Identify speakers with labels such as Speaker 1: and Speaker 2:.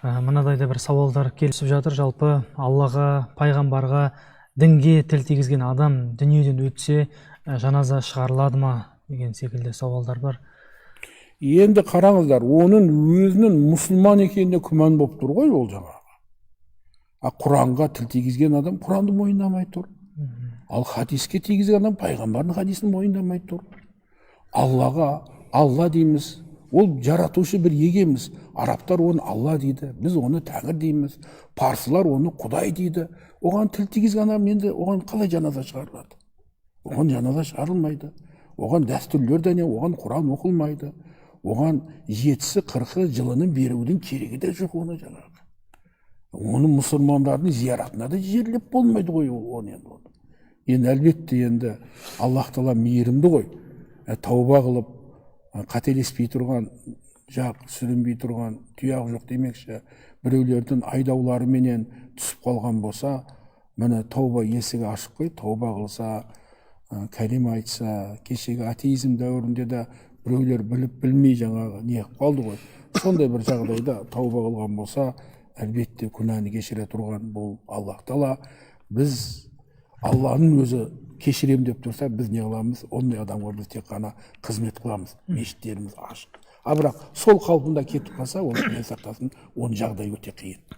Speaker 1: Мынадай да бір сауалдар келісіп жатыр. Жалпы Аллаға, пайғамбарға, дінге тіл тигізген адам дүниеден өтсе, жаназа шығарылады ма деген секілді сауалдар бар.
Speaker 2: Енді қараңыздар, оның өзінің мұсылман екеніне күмән болып тұр ғой ол жаңағы. Құранға тіл тигізген адам Құранды мойындамай тұр. Ал хадиске тигізген адам пайғамбардың хадисін мойындамай тұр. Аллаға Алла дейміз. Ол жаратушы бір егеміз. Арабтар оны Алла дейді, біз оны Тәңір дейміз. Парсылар оны Құдай дейді. Оған тіл тигізген адам енді оған қалай жаназа шығарылады? Оған жаназа шығарылмайды. Оған дәстүрлер не, оған Құран оқылмайды. Оған 70-40 жылының берудің керегі де жоқ оны жаңағы. Оны мұсылмандардың зияратына да жерлеп болмайды ғой оны енді. Енді әлбетте енді Аллах Тағала мейірімді ғой. Тауба қылып, қателеспей тұрған, жақ сүрінбей тұрған, тұяғы жоқ демекші, біреулердің айдауларыменен түсіп қалған болса, міне тауба есігі ашық қой, тауба қылса, кәлима айтса, кешегі атеизм дәуірінде де біреулер біліп білмей жаңағы не қалды ғой. Сондай бір жағдайда тауба қылған болса, әлбетте күнәні кешіре тұрған бұл Аллах Тағала. Біз Алланың өзі кешірем деп тұрса, біз не қыламыз? Ондай адамға біз тек қана қызмет қыламыз. Мешіттеріміз ашық. Бірақ сол қалпында кетіп қалса, ол Құдай сақтасын, оның жағдайы өте қиын.